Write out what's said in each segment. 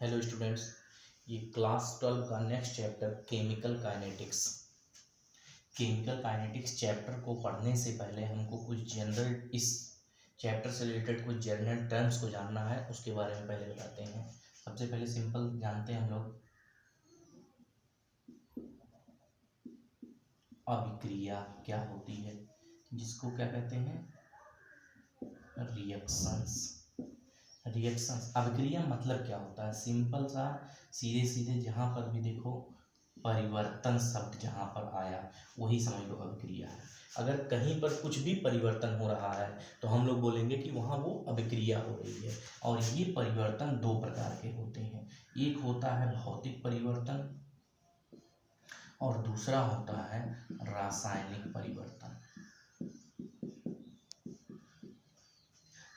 Hello students, ये class 12 का next chapter chemical kinetics. Chemical kinetics chapter को पढ़ने से पहले हमको कुछ जनरल इस चैप्टर से रिलेटेड कुछ जनरल टर्म्स को जानना है, उसके बारे में पहले बताते हैं। सबसे पहले सिंपल जानते हैं हम लोग अभिक्रिया क्या होती है, जिसको क्या कहते हैं, रिएक्शंस। रिएक्शंस अभिक्रिया मतलब क्या होता है, सिंपल सा सीधे सीधे जहाँ पर भी देखो परिवर्तन शब्द जहाँ पर आया वही समझ लो अभिक्रिया है। अगर कहीं पर कुछ भी परिवर्तन हो रहा है तो हम लोग बोलेंगे कि वहाँ वो अभिक्रिया हो रही है। और ये परिवर्तन दो प्रकार के होते हैं, एक होता है भौतिक परिवर्तन और दूसरा होता है रासायनिक परिवर्तन।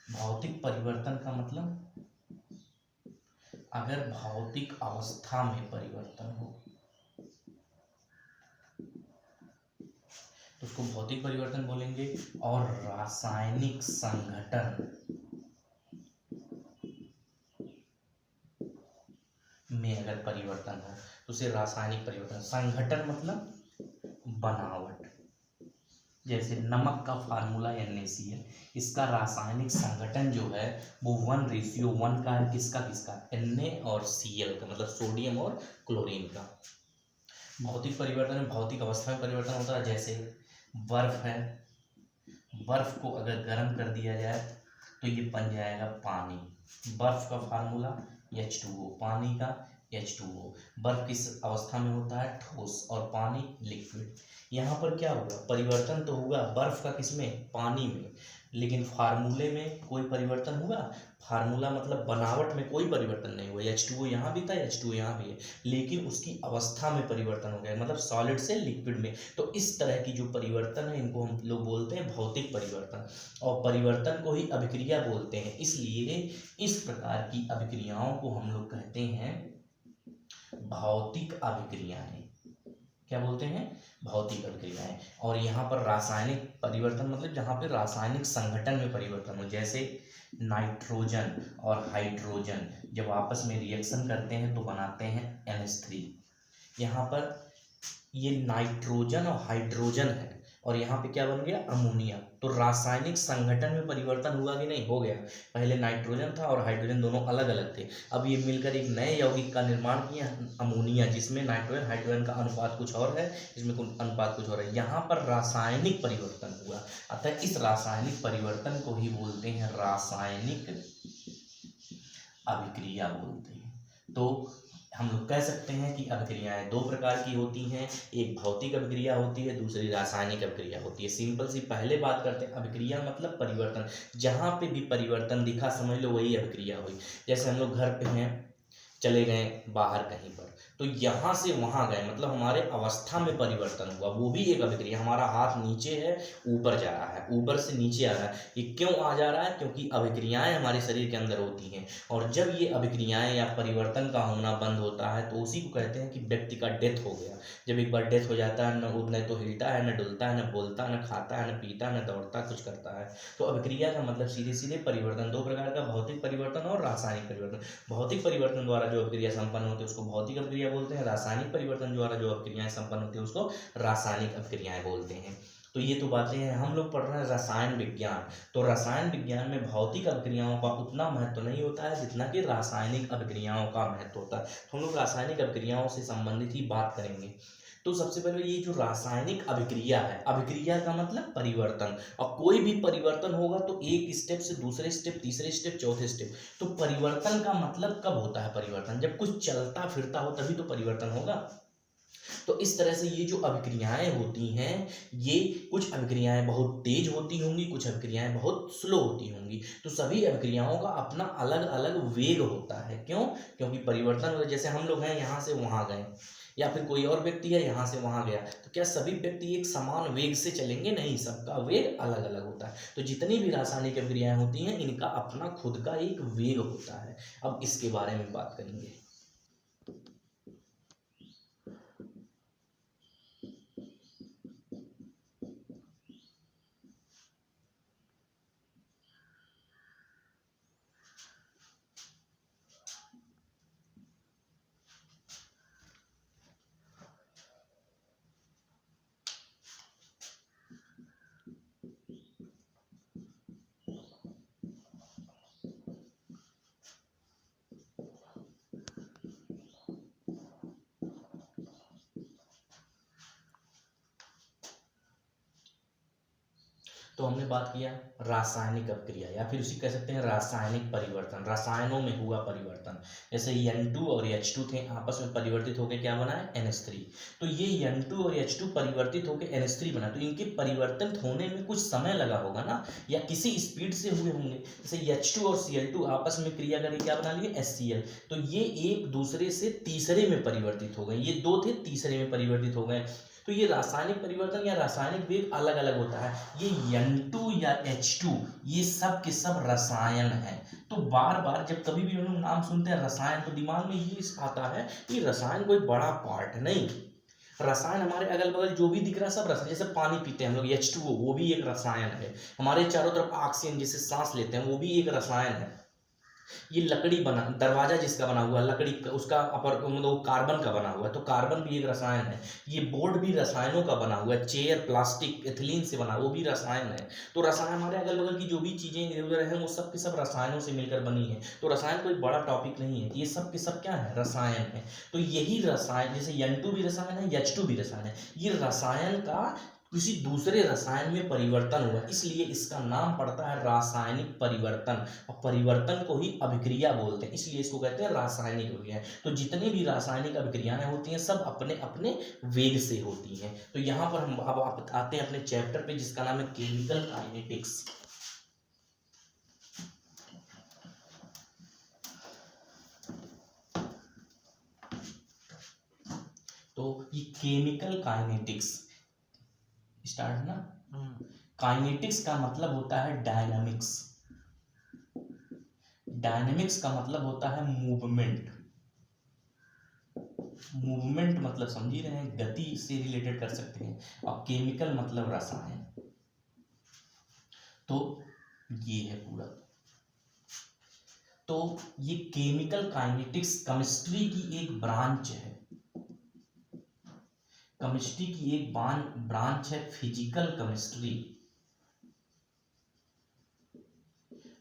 भौतिक परिवर्तन का मतलब अगर भौतिक अवस्था में परिवर्तन हो तो उसको भौतिक परिवर्तन बोलेंगे, और रासायनिक संघटन में अगर परिवर्तन हो तो उसे रासायनिक परिवर्तन। संघटन मतलब बनावट, जैसे नमक का फार्मूला NaCl, इसका रासायनिक संगठन जो है वो 1:1 का है। किसका किसका, Na और Cl का, मतलब सोडियम और क्लोरीन का। भौतिक परिवर्तन में भौतिक अवस्था में परिवर्तन होता है, जैसे बर्फ है, बर्फ को अगर गर्म कर दिया जाए तो ये बन जाएगा पानी। बर्फ का फार्मूला H2O, पानी का H2O। बर्फ किस अवस्था में होता है, ठोस, और पानी लिक्विड। यहाँ पर क्या होगा, परिवर्तन तो होगा बर्फ का किसमें, पानी में, लेकिन फार्मूले में कोई परिवर्तन होगा। फार्मूला मतलब बनावट में कोई परिवर्तन नहीं हुआ। H2O यहाँ भी था, H2O यहाँ भी है, लेकिन उसकी अवस्था में परिवर्तन हो गया, मतलब सॉलिड से लिक्विड में। तो इस तरह की जो परिवर्तन है इनको हम लोग बोलते हैं भौतिक परिवर्तन, और परिवर्तन को ही अभिक्रिया बोलते हैं। इसलिए इस प्रकार की अभिक्रियाओं को हम लोग कहते हैं भौतिक अभिक्रियाएं। क्या बोलते हैं, भौतिक अभिक्रियाएं। और यहाँ पर रासायनिक परिवर्तन मतलब जहाँ पे रासायनिक संगठन में परिवर्तन हो, जैसे नाइट्रोजन और हाइड्रोजन जब आपस में रिएक्शन करते हैं तो बनाते हैं NH3। यहाँ पर ये नाइट्रोजन और हाइड्रोजन है, और यहाँ पे क्या बन गया, अमोनिया। तो रासायनिक संगठन में परिवर्तन हुआ कि नहीं, हो गया। पहले नाइट्रोजन था और हाइड्रोजन दोनों अलग अलग थे, अब ये मिलकर एक नए यौगिक का निर्माण किया, अमोनिया, जिसमें नाइट्रोजन हाइड्रोजन का अनुपात कुछ और है, इसमें अनुपात कुछ और है। यहाँ पर रासायनिक परिवर्तन हुआ, अतः इस रासायनिक परिवर्तन को ही बोलते हैं रासायनिक अभिक्रिया बोलते हैं। तो हम लोग कह सकते हैं कि अभिक्रियाएं दो प्रकार की होती हैं, एक भौतिक अभिक्रिया होती है, दूसरी रासायनिक अभिक्रिया होती है। सिंपल सी पहले बात करते हैं, अभिक्रिया मतलब परिवर्तन। जहाँ पे भी परिवर्तन दिखा समझ लो वही अभिक्रिया हुई। जैसे हम लोग घर पे हैं, चले गए बाहर कहीं पर, तो यहाँ से वहाँ गए, मतलब हमारे अवस्था में परिवर्तन हुआ, वो भी एक अभिक्रिया। हमारा हाथ नीचे है, ऊपर जा रहा है, ऊपर से नीचे आ रहा है। ये क्यों आ जा रहा है, क्योंकि अभिक्रियाएं हमारे शरीर के अंदर होती हैं, और जब ये अभिक्रियाएं या परिवर्तन का होना बंद होता है तो उसी को कहते हैं कि व्यक्ति का डेथ हो गया। जब एक बार डेथ हो जाता है, न तो हिलता है, न डुलता है, न बोलता, न खाता है, न पीता, न दौड़ता, कुछ करता है। तो अभिक्रिया का मतलब सीधे सीधे परिवर्तन। दो प्रकार का, भौतिक परिवर्तन और रासायनिक परिवर्तन। भौतिक परिवर्तन द्वारा जो अभिक्रिया संपन्न होती है उसको भौतिक अभिक्रिया बोलते हैं, रासायनिक परिवर्तन द्वारा जो अभिक्रियाएं संपन्न होती है उसको रासायनिक अभिक्रियाएं बोलते हैं। तो ये तो बातें हैं, हम लोग पढ़ रहे हैं रसायन विज्ञान। तो रसायन विज्ञान में भौतिक अभिक्रियाओं का उतना महत्व नहीं होता है जितना कि रासायनिक अभिक्रियाओं का महत्व होता है। तो हम लोग रासायनिक अभिक्रियाओं से संबंधित ही बात करेंगे। तो सबसे पहले ये जो रासायनिक अभिक्रिया है, अभिक्रिया का मतलब परिवर्तन, और कोई भी परिवर्तन होगा तो एक स्टेप से दूसरे स्टेप, तीसरे स्टेप, चौथे स्टेप। तो परिवर्तन का मतलब कब होता है परिवर्तन, जब कुछ चलता फिरता हो तभी तो परिवर्तन होगा। तो इस तरह से ये जो अभिक्रियाएं होती हैं, ये कुछ अभिक्रियाएं बहुत तेज होती होंगी, कुछ अभिक्रियाएं बहुत स्लो होती होंगी। तो सभी अभिक्रियाओं का अपना अलग अलग वेग होता है। क्यों, क्योंकि परिवर्तन होता है। जैसे हम लोग हैं, यहाँ से वहाँ गए, या फिर कोई और व्यक्ति है यहाँ से वहाँ गया, तो क्या सभी व्यक्ति एक समान वेग से चलेंगे, नहीं, सबका वेग अलग अलग होता है। तो जितनी भी रासायनिक अभिक्रियाएं होती हैं इनका अपना खुद का एक वेग होता है। अब इसके बारे में बात करेंगे। तो हमने बात किया रासायनिक अपक्रिया या फिर उसी कह सकते हैं रासायनिक परिवर्तन, रसायनों में हुआ परिवर्तन। जैसे N2 और H2 थे, आपस में परिवर्तित होकर क्या बना है, NH3। तो ये N2 और H2 परिवर्तित होकर NH3 बना, तो इनके परिवर्तित होने में कुछ समय लगा होगा ना, या किसी स्पीड से हुए होंगे। जैसे H2 और Cl2 आपस में क्रिया करके क्या बना लिए, HCl। तो ये एक दूसरे से तीसरे में परिवर्तित हो गए, ये दो थे तीसरे में परिवर्तित हो गए। तो ये रासायनिक परिवर्तन या रासायनिक वेग अलग अलग होता है। ये N2 या H2 ये सब के सब रसायन है। तो बार बार जब कभी भी हम लोग नाम सुनते हैं रसायन, तो दिमाग में ये आता है कि रसायन कोई बड़ा पार्ट नहीं, रसायन हमारे अगल बगल जो भी दिख रहा है सब रसायन। जैसे पानी पीते हैं हम लोग H2O, वो भी एक रसायन है। हमारे चारों तरफ ऑक्सीजन जिसे सांस लेते हैं वो भी एक रसायन है। ये लकड़ी बना, दरवाजा जिसका बना हुआ लकड़ी उसका अपर मतलब कार्बन का बना हुआ है, तो कार्बन भी एक रसायन है। ये बोर्ड भी रसायनों का बना हुआ है, चेयर प्लास्टिक एथिलीन से बना, वो भी रसायन है। तो रसायन हमारे अगल बगल की जो भी चीजें इधर उधर हैं वो सब की सब रसायनों से मिलकर बनी है। तो रसायन कोई बड़ा टॉपिक नहीं है, ये सब के सब क्या है, रसायन है। तो यही रसायन, जैसे N2 भी रसायन है, H2 भी रसायन है, ये रसायन का किसी दूसरे रसायन में परिवर्तन हुआ, इसलिए इसका नाम पड़ता है रासायनिक परिवर्तन। और परिवर्तन को ही अभिक्रिया बोलते हैं, इसलिए इसको कहते हैं रासायनिक अभिक्रिया। तो जितनी भी रासायनिक अभिक्रियाएं होती हैं सब अपने अपने वेग से होती हैं। तो यहाँ पर हम अब आते हैं अपने चैप्टर पे जिसका नाम है केमिकल काइनेटिक्स। तो ये केमिकल काइनेटिक्स स्टार्ट ना, काइनेटिक्स का मतलब होता है डायनामिक्स। डायनामिक्स का मतलब होता है मूवमेंट। मूवमेंट मतलब समझ ही रहे हैं, गति से रिलेटेड कर सकते हैं। और केमिकल मतलब रसायन। तो ये है पूरा। तो ये केमिकल काइनेटिक्स केमिस्ट्री की एक ब्रांच है। केमिस्ट्री की एक ब्रांच है फिजिकल केमिस्ट्री,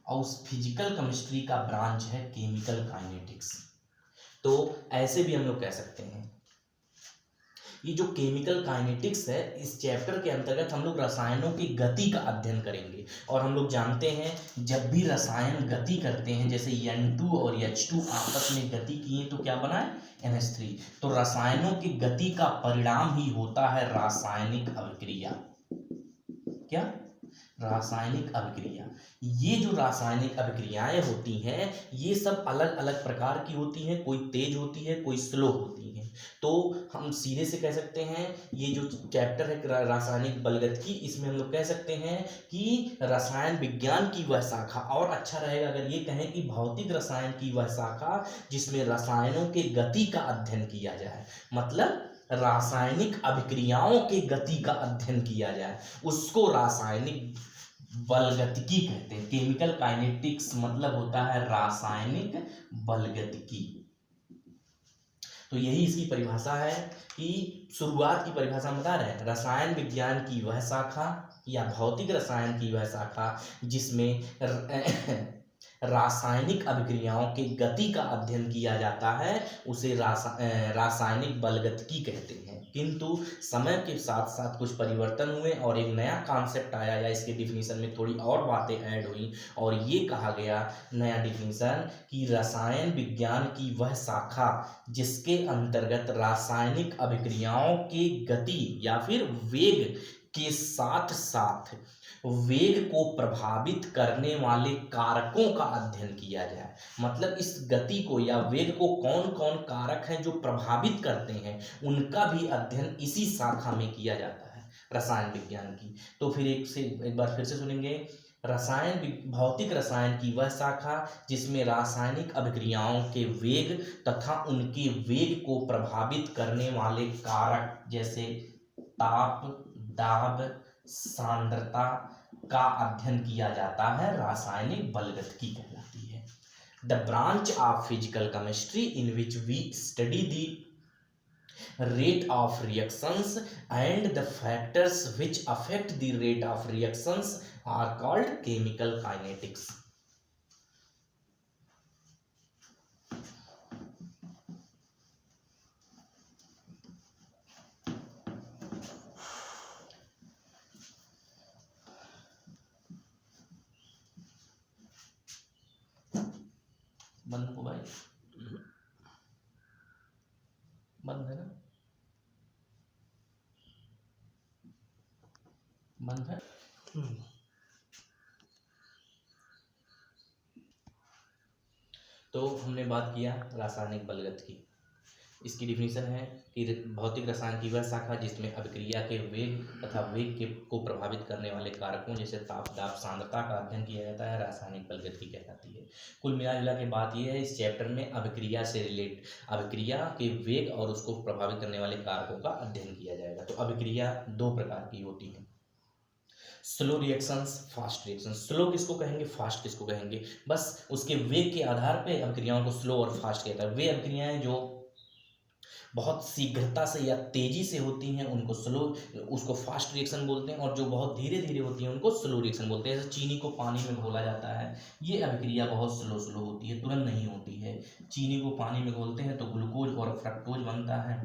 और उस फिजिकल केमिस्ट्री का ब्रांच है केमिकल काइनेटिक्स। तो ऐसे भी हम लोग कह सकते हैं, ये जो केमिकल काइनेटिक्स है इस चैप्टर के अंतर्गत हम लोग रसायनों की गति का अध्ययन करेंगे। और हम लोग जानते हैं जब भी रसायन गति करते हैं, जैसे N2 और H2 आपस में गति किए तो क्या बना है, NH3। तो रसायनों की गति का परिणाम ही होता है रासायनिक अभिक्रिया। क्या, रासायनिक अभिक्रिया। ये जो रासायनिक अभिक्रियाएं होती हैं ये सब अलग अलग प्रकार की होती हैं, कोई तेज होती है कोई स्लो होती है। तो हम सीधे से कह सकते हैं ये जो चैप्टर है रासायनिक बलगतिकी, इसमें हम लोग कह सकते हैं कि रसायन विज्ञान की वह शाखा, और अच्छा रहेगा अगर ये कहें कि भौतिक रसायन की वह शाखा जिसमें रसायनों के गति का अध्ययन किया जाए। मतलब रासायनिक अभिक्रियाओं के गति का अध्ययन किया जाए, उसको रासायनिक बलगतिकी कहते हैं। केमिकल काइनेटिक्स मतलब होता है रासायनिक बलगतिकी। तो यही इसकी परिभाषा है कि शुरुआत की परिभाषा बता रहे हैं, रसायन विज्ञान की वह शाखा या भौतिक रसायन की वह शाखा जिसमें रासायनिक अभिक्रियाओं के गति का अध्ययन किया जाता है, उसे रासायनिक बलगतिकी कहते हैं। किंतु समय के साथ साथ कुछ परिवर्तन हुए और एक नया कॉन्सेप्ट आया, या इसके डिफिनीशन में थोड़ी और बातें ऐड हुई, और ये कहा गया नया डिफिनीशन कि रसायन विज्ञान की वह शाखा जिसके अंतर्गत रासायनिक अभिक्रियाओं के गति या फिर वेग के साथ साथ वेग को प्रभावित करने वाले कारकों का अध्ययन किया जाए। मतलब इस गति को या वेग को कौन कौन कारक हैं जो प्रभावित करते हैं, उनका भी अध्ययन इसी शाखा में किया जाता है, रसायन विज्ञान की। तो फिर एक बार फिर से सुनेंगे, भौतिक रसायन की वह शाखा जिसमें रासायनिक अभिक्रियाओं के वेग तथा उनके वेग को प्रभावित करने वाले कारक जैसे ताप, दाब, सांद्रता का अध्ययन किया जाता है, रासायनिक बलगतिकी कहलाती है। The branch of physical chemistry in which we study the rate of reactions and the factors which affect the rate of reactions are called chemical kinetics. बंद हो भाई, बंद है ना, बंद है। तो हमने बात किया रासायनिक बलगत की। इसकी डिफिनीशन है कि भौतिक रसायन की वह शाखा जिसमें अभिक्रिया के वेग तथा वेग के को प्रभावित करने वाले कारकों जैसे ताप, दाब, सांद्रता का अध्ययन किया जाता है, रासायनिक बलगत कहलाती है। कुल मिला जुला के बात यह है इस चैप्टर में अभिक्रिया से अभिक्रिया के वेग और उसको प्रभावित करने वाले कारकों का अध्ययन किया जाएगा। तो अभिक्रिया दो प्रकार की होती है, slow reactions, fast reactions. Slow किसको कहेंगे, फास्ट किसको कहेंगे, बस उसके वेग के आधार पर अभिक्रियाओं को स्लो और फास्ट कहता है। वे अभिक्रियाएं जो बहुत शीघ्रता से या तेजी से होती हैं उनको स्लो, उसको फास्ट रिएक्शन बोलते हैं, और जो बहुत धीरे धीरे होती हैं उनको स्लो रिएक्शन बोलते हैं। जैसे चीनी को पानी में घोला जाता है, ये अभिक्रिया बहुत स्लो होती है, तुरंत नहीं होती है। चीनी को पानी में घोलते हैं तो ग्लूकोज और फ्रक्टोज बनता है,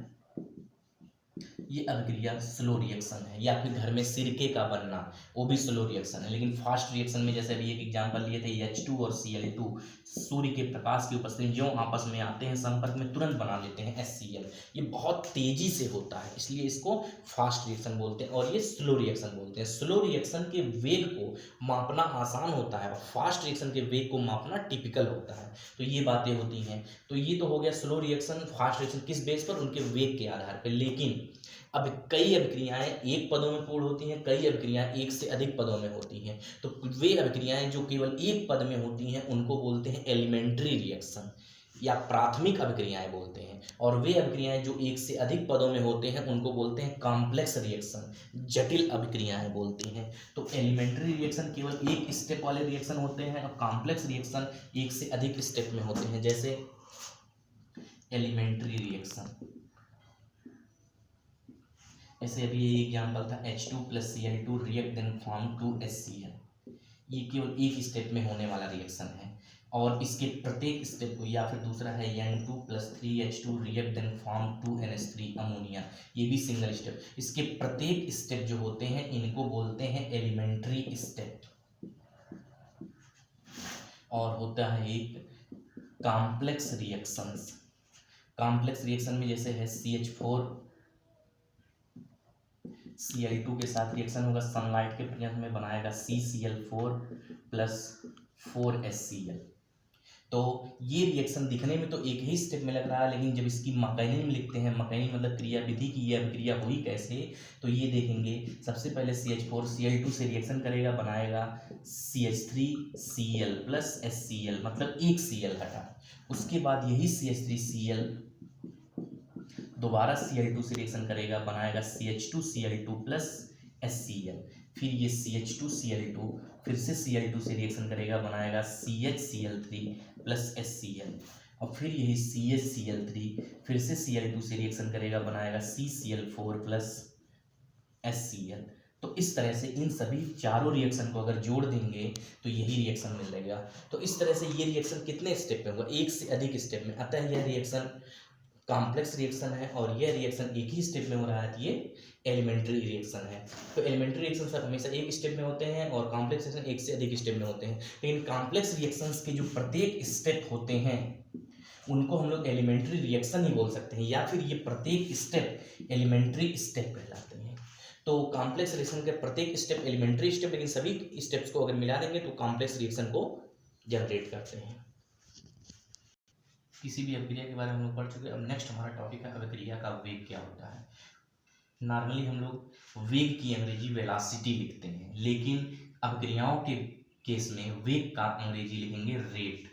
ये अभिक्रिया स्लो रिएक्शन है। या फिर घर में सिरके का बनना, वो भी स्लो रिएक्शन है। लेकिन फास्ट रिएक्शन में जैसे अभी एक एग्जांपल लिए थे H2 और Cl2, सूर्य के प्रकाश की उपस्थिति जो आपस में आते हैं संपर्क में तुरंत बना लेते हैं HCl, ये बहुत तेजी से होता है, इसलिए इसको फास्ट रिएक्शन बोलते हैं, और ये स्लो रिएक्शन बोलते हैं। स्लो रिएक्शन के वेग को मापना आसान होता है और फास्ट रिएक्शन के वेग को मापना टिपिकल होता है। तो ये बातें होती हैं। तो ये तो हो गया स्लो रिएक्शन, फास्ट रिएक्शन किस बेस पर, उनके वेग के आधार पर। लेकिन अब कई अभिक्रियाएं एक पदों में पूर्ण होती हैं, कई अभिक्रियाएं एक से अधिक पदों में होती हैं। तो वे अभिक्रियाएं जो केवल एक पद में होती हैं उनको बोलते हैं एलिमेंट्री रिएक्शन या प्राथमिक अभिक्रियाएं बोलते हैं, और वे अभिक्रियाएं जो एक से अधिक पदों में होते हैं उनको बोलते हैं कॉम्प्लेक्स रिएक्शन, जटिल अभिक्रियाएं बोलते हैं। तो एलिमेंट्री रिएक्शन केवल एक स्टेप वाले रिएक्शन होते हैं, और कॉम्प्लेक्स रिएक्शन एक से अधिक स्टेप में होते हैं। जैसे एलिमेंट्री रिएक्शन, ऐसे अभी ये एग्जाम्पल था H2 + Cl2 react then form 2HCl, ये केवल एक स्टेप में होने वाला रिएक्शन है, और इसके प्रत्येक स्टेप को, या फिर दूसरा है N2 + 3H2 react then form 2NH3 ammonia, ये भी सिंगल स्टेप। इसके प्रत्येक स्टेप जो होते हैं इनको बोलते हैं एलिमेंट्री स्टेप। और होता है एक कॉम्प्लेक्स रिएक्शंस। कॉम्प्लेक्स रिएक्शन में जैसे है CH4 Cl2 के साथ रिएक्शन होगा, सनलाइट के प्रेजेंस में बनाएगा CCl4 + 4HCl। तो ये रिएक्शन दिखने में तो एक ही स्टेप में लग रहा है, लेकिन जब इसकी मैकेनिज्म लिखते हैं, मैकेनिज्म मतलब क्रिया विधि की ये अभिक्रिया हुई कैसे, तो ये देखेंगे। सबसे पहले CH4 Cl2 से रिएक्शन करेगा, बनाएगा CH3Cl + HCl, मतलब एक Cl हटा। उसके बाद यही CH3Cl दोबारा Cl2 से रिएक्शन करेगा, बनाएगा CH2Cl2 + HCl। फिर ये CH2Cl2 फिर से Cl2 से रिएक्शन करेगा, बनाएगा CHCl3 + HCl। और फिर यही CHCl3 फिर से Cl2 से रिएक्शन करेगा, बनाएगा CCl4 + HCl। तो इस तरह से इन सभी चारों रिएक्शन को अगर जोड़ देंगे तो यही रिएक्शन मिलेगा। तो इस तरह से ये रिएक्शन कितने स्टेप में होगा, एक से अधिक स्टेप में। अतः यह रिएक्शन कॉम्प्लेक्स रिएक्शन है, और यह रिएक्शन एक ही स्टेप में हो रहा है, तो ये एलिमेंट्री रिएक्शन है। तो एलिमेंट्री रिएक्शन सब हमेशा एक स्टेप में होते हैं, और कॉम्प्लेक्स रिएक्शन एक से अधिक स्टेप में होते हैं। लेकिन कॉम्प्लेक्स रिएक्शंस के जो प्रत्येक स्टेप होते हैं उनको हम लोग एलिमेंट्री रिएक्शन ही बोल सकते हैं, या फिर ये प्रत्येक स्टेप एलिमेंट्री स्टेप कहलाते हैं। तो कॉम्प्लेक्स रिएक्शन के प्रत्येक स्टेप एलिमेंट्री स्टेप, लेकिन सभी स्टेप्स को अगर मिला देंगे तो कॉम्प्लेक्स रिएक्शन को जनरेट करते हैं। किसी भी अभिक्रिया के बारे में हम लोग पढ़ चुके हैं। अब नेक्स्ट हमारा टॉपिक है अभिक्रिया का वेग क्या होता है। नॉर्मली हम लोग वेग की अंग्रेजी वेलोसिटी लिखते हैं, लेकिन अभिक्रियाओं के केस में वेग का अंग्रेजी लिखेंगे रेट।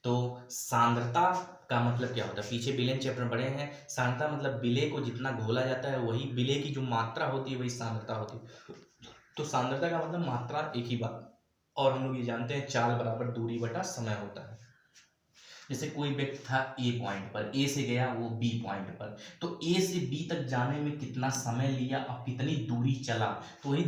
तो सांद्रता का मतलब क्या होता है, पीछे विलेन चैप्टर में पढ़े हैं। सांद्रता मतलब विलेय को जितना घोला जाता है वही विलेय की जो मात्रा होती है वही सांद्रता होती है। तो सांद्रता का मतलब मात्रा, एक ही बात। और हम लोग ये जानते हैं चाल बराबर दूरी बटा समय होता है। जैसे कोई व्यक्ति था ए पॉइंट पर, ए से गया वो बी पॉइंट पर, तो ए से बी तक जाने में कितना समय लिया और कितनी दूरी चला, तो वही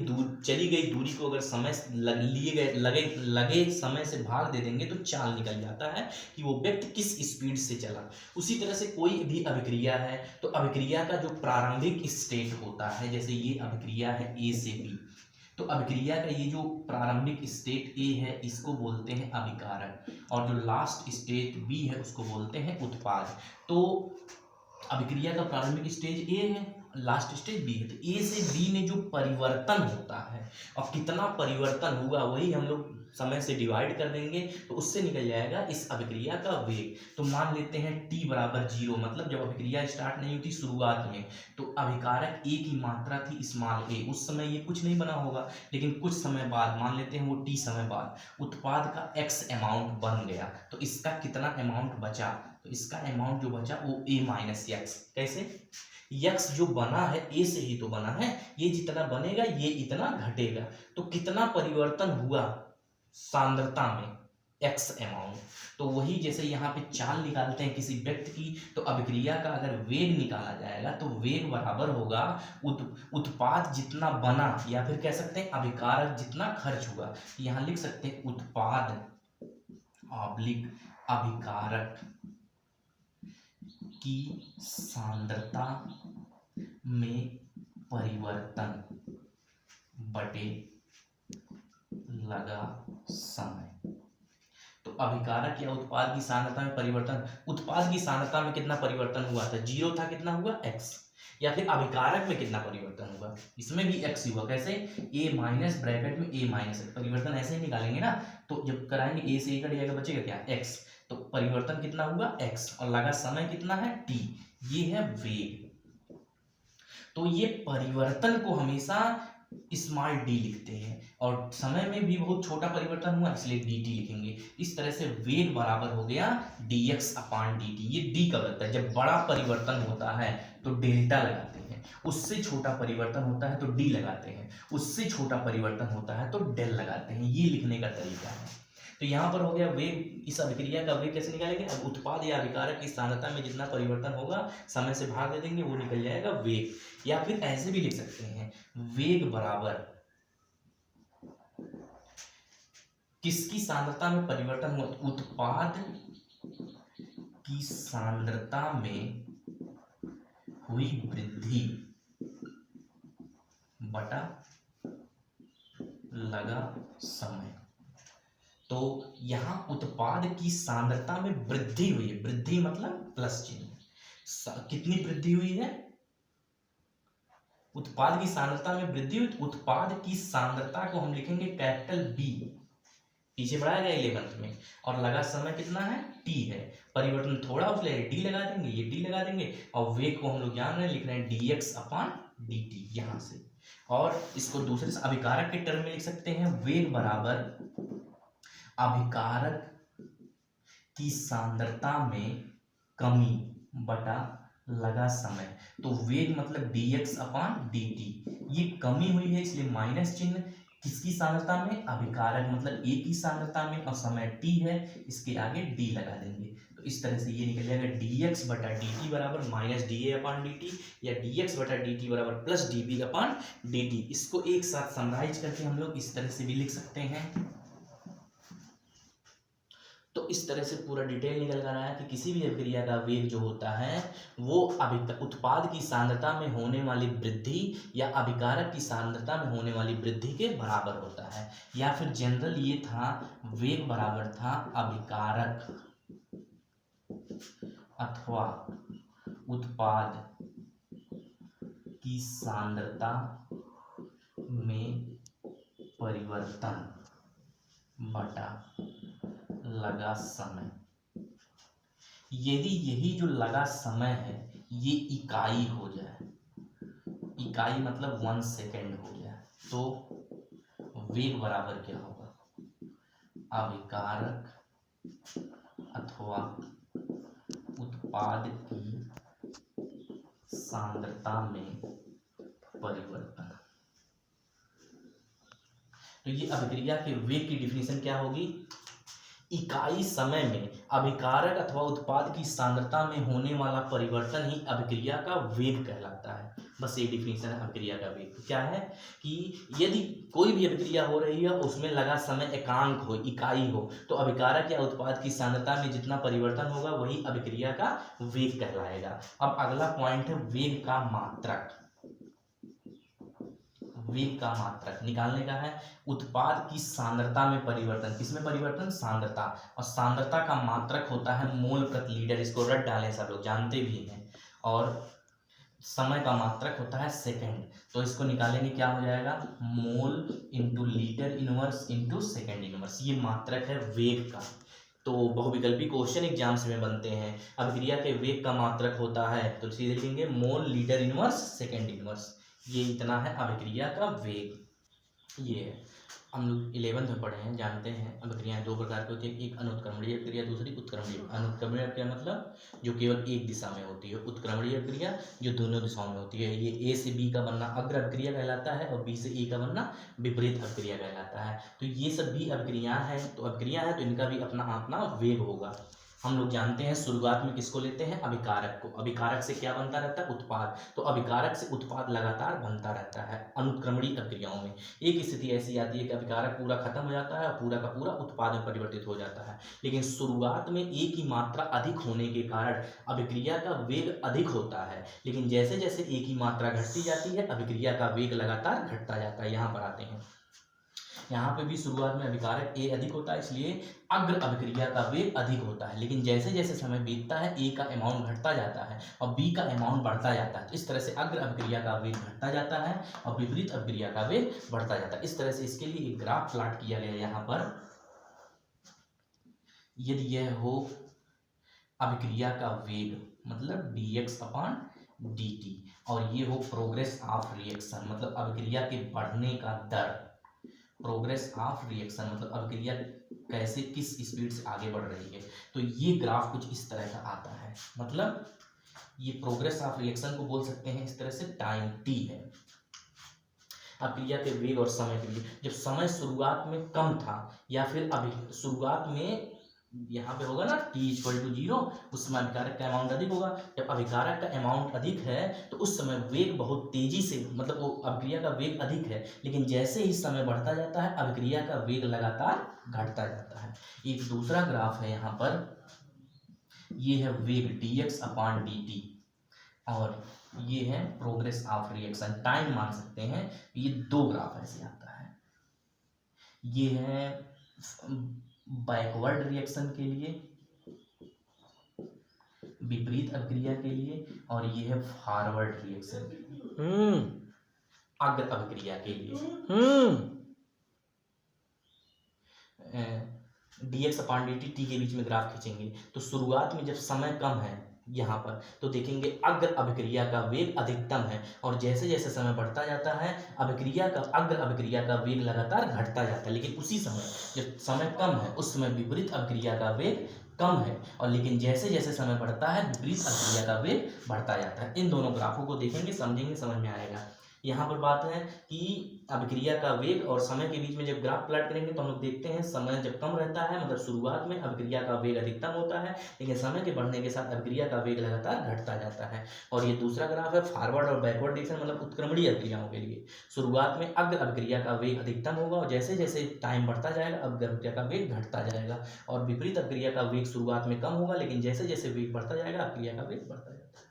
चली गई दूरी को अगर समय लगे समय से भाग दे देंगे तो चाल निकल जाता है कि वो व्यक्ति किस स्पीड से चला। उसी तरह से कोई भी अभिक्रिया है तो अभिक्रिया का जो प्रारंभिक स्टेट होता है, जैसे ये अभिक्रिया है ए से बी, तो अभिक्रिया का ये जो प्रारंभिक स्टेट ए है इसको बोलते हैं अभिकारक, और जो लास्ट स्टेट बी है उसको बोलते हैं उत्पाद। तो अभिक्रिया का प्रारंभिक स्टेज ए है, लास्ट स्टेज बी है। तो ए से बी में जो परिवर्तन होता है और कितना परिवर्तन हुआ वही हम लोग समय से डिवाइड कर देंगे तो उससे निकल जाएगा इस अभिक्रिया का वेग। तो मान लेते हैं t बराबर 0, मतलब जब अभिक्रिया स्टार्ट नहीं होती शुरुआत में, तो अभिकारक ए की मात्रा थी स्मॉल ए, उस समय ये कुछ नहीं बना होगा, लेकिन कुछ समय बाद मान लेते हैं वो t समय बाद उत्पाद का x अमाउंट बन गया, तो इसका कितना अमाउंट बचा, तो इसका अमाउंट जो बचा वो a माइनस एक्स। कैसे? यक्स जो बना है ए से ही तो बना है, ये जितना बनेगा ये इतना घटेगा, तो कितना परिवर्तन हुआ सांद्रता में एक्स अमाउंट। तो वही जैसे यहाँ पे चाल निकालते हैं किसी व्यक्ति की, तो अभिक्रिया का अगर वेग निकाला जाएगा तो वेग बराबर होगा उत्पाद जितना बना, या फिर कह सकते हैं अभिकारक जितना खर्च हुआ। यहाँ लिख सकते हैं उत्पाद ऑब्लिक अभिकारक की सांद्रता में परिवर्तन बटे लगा समय। तो अभिकारक या उत्पाद की सांद्रता में परिवर्तन, उत्पाद की सांद्रता में कितना परिवर्तन हुआ था, 0 था, कितना हुआ x, या फिर अभिकारक में कितना परिवर्तन हुआ, इसमें भी x हुआ। कैसे? a माइनस ब्रैकेट में a माइनस x, परिवर्तन ऐसे ही निकालेंगे ना, तो जब कराएंगे a से a कट जाएगा, बचेगा क्या, x, तो परिवर्तन कितना हुआ x, और लगा समय कितना है t, ये है वेग। तो ये परिवर्तन को हमेशा स्मॉल डी लिखते हैं, और समय में भी बहुत छोटा परिवर्तन हुआ इसलिए dt लिखेंगे। इस तरह से वेग बराबर हो गया dx अपान dt। ये d कब लगता है, जब बड़ा परिवर्तन होता है तो डेल्टा लगाते हैं, उससे छोटा परिवर्तन होता है तो d लगाते हैं, उससे छोटा परिवर्तन होता है तो डेल लगाते हैं। ये लिखने का तरीका है। तो यहाँ पर हो गया वेग। इस अभिक्रिया का वेग कैसे निकालेंगे, अब उत्पाद या अभिकारक की सांद्रता में जितना परिवर्तन होगा समय से भाग दे देंगे, वो निकल जाएगा वेग। या फिर ऐसे भी लिख सकते हैं, वेग बराबर किसकी सांद्रता में परिवर्तन हुआ, उत्पाद की सांद्रता में हुई वृद्धि बटा लगा समय। तो यहां उत्पाद की सांद्रता में वृद्धि हुई है, वृद्धि मतलब प्लस चिन्ह। कितनी वृद्धि हुई है, उत्पाद की सांद्रता में वृद्धि हुई। उत्पाद की सांद्रता को हम लिखेंगे कैपिटल बी, पीछे बढ़ाया गया 11th में, और लगा समय कितना है t है, परिवर्तन थोड़ा उसलिए d लगा देंगे, ये d लगा देंगे, और वेग को हम लोग जान रहे हैं, लिख रहे हैं dx अपान dt यहां से। और इसको दूसरे से अभिकारक के टर्म में लिख सकते हैं, वेग बराबर अभिकारक की सांद्रता में कमी बटा लगा समय। तो वेग मतलब dx अपान dt, ये कमी हुई है इसलिए माइनस चिन्ह, किसकी सांद्रता में, अभिकारक मतलब a की सांद्रता में, और समय t है, इसके आगे d लगा देंगे। तो इस तरह से ये निकल जाएगा dx बटा dt बराबर माइनस da अपान dt, या dx बटा dt बराबर प्लस dp अपान dt। इसको एक साथ समराइज करके हम लोग इस तरह से भी लिख सकते हैं। तो इस तरह से पूरा डिटेल निकल कर आया कि किसी भी अभिक्रिया का वेग जो होता है वो उत्पाद की सांद्रता में होने वाली वृद्धि या अभिकारक की सांद्रता में होने वाली वृद्धि के बराबर होता है। या फिर जनरल ये था, वेग बराबर था अभिकारक अथवा उत्पाद की सांद्रता में परिवर्तन बटा लगा समय। यदि यही जो लगा समय है ये इकाई हो जाए, इकाई मतलब 1 सेकेंड हो जाए, तो वेग बराबर क्या होगा, अभिकारक अथवा उत्पाद की सांद्रता में परिवर्तन। तो ये अभिक्रिया के वेग की डिफिनीशन क्या होगी, इकाई समय में अभिकारक अथवा उत्पाद की सांद्रता में होने वाला परिवर्तन ही अभिक्रिया का वेग कहलाता है। बस ये डिफिनीशन है अभिक्रिया का वेग। क्या है कि यदि कोई भी अभिक्रिया हो रही है उसमें लगा समय एकांक हो, इकाई हो, तो अभिकारक या उत्पाद की सांद्रता में जितना परिवर्तन होगा वही अभिक्रिया का वेग कहलाएगा। अब अगला पॉइंट है वेग का मात्रक। वेग का मात्रक निकालने का है। उत्पाद की सांद्रता में परिवर्तन, किसमें परिवर्तन, सांद्रता, और सांद्रता का मात्रक होता है मोल प्रति लीटर, इसको रट डालें सब लोग जानते भी हैं। और समय का मात्रक होता है सेकंड, तो इसको निकालेंगे क्या हो जाएगा, mole into litre inverse into second inverse, ये मात्रक है वेग का। तो बहुविकल्पी क्वेश्चन एग्जाम्स में बनते हैं। अभिक्रिया के वेग का मात्रक होता है तो सीधे लिखेंगे mole litre inverse second inverse, ये इतना है अभिक्रिया का वेग। ये है हम लोग 11th में पढ़े हैं, जानते हैं अभिक्रियाएं दो प्रकार की होती है, एक अनुत्क्रमणीय अभिक्रिया, दूसरी उत्क्रमणीय। अनुत्क्रमणीय अभिक्रिया मतलब जो केवल एक दिशा में होती है, उत्क्रमणीय अभिक्रिया जो दोनों दिशाओं में होती है। ये ए से बी का बनना अग्र अभिक्रिया कहलाता है और बी से ए का बनना विपरीत अभिक्रिया कहलाता है। तो ये सब भी अभिक्रिया है, तो अभिक्रिया है तो इनका भी अपना अपना वेग होगा। हम लोग जानते हैं शुरुआत में किसको लेते हैं, अभिकारक को। अभिकारक से क्या बनता रहता है, उत्पाद, तो अभिकारक से उत्पाद लगातार बनता रहता है। अनुत्क्रमणीय अभिक्रियाओं में एक स्थिति ऐसी आती है कि अभिकारक पूरा खत्म हो जाता है और पूरा का पूरा उत्पाद में परिवर्तित हो जाता है, लेकिन शुरुआत में ए की मात्रा अधिक होने के कारण अभिक्रिया का वेग अधिक होता है, लेकिन जैसे जैसे ए की मात्रा घटती जाती है अभिक्रिया का वेग लगातार घटता जाता है। यहाँ पर आते हैं, यहाँ पे भी शुरुआत में अभिकारक ए अधिक होता है इसलिए अग्र अभिक्रिया का वेग अधिक होता है, लेकिन जैसे जैसे समय बीतता है ए का अमाउंट घटता जाता है और बी का अमाउंट बढ़ता जाता है। तो इस तरह से अग्र अभिक्रिया का वेग घटता जाता है और विपरीत अभिक्रिया का वेग बढ़ता जाता है। इस तरह से इसके लिए एक ग्राफ प्लॉट किया गया यहाँ पर। यदि यह हो अभिक्रिया का वेग मतलब dx/dt और ये हो प्रोग्रेस ऑफ रिएक्शन मतलब अभिक्रिया के बढ़ने का दर, प्रोग्रेस ऑफ रिएक्शन मतलब अभिक्रिया कैसे किस स्पीड से आगे बढ़ रही है, तो ये ग्राफ कुछ इस तरह का आता है। मतलब ये प्रोग्रेस ऑफ रिएक्शन को बोल सकते हैं इस तरह से टाइम t है। अभिक्रिया के वेग और समय के लिए जब समय शुरुआत में कम था या फिर अभी शुरुआत में यहाँ पे होगा ना t=0 उस समय अभिकारक का अमाउंट अधिक होगा। जब अभिकारक का अमाउंट अधिक है तो उस समय वेग बहुत तेजी से मतलब वो अभिक्रिया का वेग अधिक है, लेकिन जैसे ही समय बढ़ता जाता है अभिक्रिया का वेग लगातार घटता जाता है। एक दूसरा ग्राफ है यहाँ पर, ये है वेग dx/dt और ये है प्रोग्रेस ऑफ रिएक्शन टाइम मान सकते हैं। ये दो ग्राफ ऐसे आता है, ये है बैकवर्ड रिएक्शन के लिए, विपरीत अभिक्रिया के लिए, और ये है फॉरवर्ड रिएक्शन के लिए, अग्र अभिक्रिया के लिए। dx/dt t के बीच में ग्राफ खींचेंगे तो शुरुआत में जब समय कम है यहाँ पर तो देखेंगे अग्र अभिक्रिया का वेग अधिकतम है और जैसे जैसे समय बढ़ता जाता है अभिक्रिया का अग्र अभिक्रिया का वेग लगातार घटता जाता है, लेकिन उसी समय जब समय कम है उस समय विपरीत अभिक्रिया का वेग कम है और लेकिन जैसे जैसे समय बढ़ता है विपरीत अभिक्रिया का वेग बढ़ता जाता है। इन दोनों ग्राफों को देखेंगे समझेंगे समझ में आएगा। यहाँ पर बात है कि अभिक्रिया का वेग और समय के बीच में जब ग्राफ प्लॉट करेंगे तो हम लोग देखते हैं समय जब कम रहता है मतलब शुरुआत में अभिक्रिया का वेग अधिकतम होता है, लेकिन समय के बढ़ने के साथ अभिक्रिया का वेग लगातार घटता जाता है। और ये दूसरा ग्राफ है फॉरवर्ड और बैकवर्ड रिएक्शन मतलब उत्क्रमणीय अभिक्रियाओं के लिए। शुरुआत में अग्र अभिक्रिया का वेग अधिकतम होगा और जैसे जैसे टाइम बढ़ता जाएगा अग्र अभिक्रिया का वेग घटता जाएगा, और विपरीत अभिक्रिया का वेग शुरुआत में कम होगा लेकिन जैसे जैसे वेग बढ़ता जाएगा अभिक्रिया का वेग बढ़ता जाता है।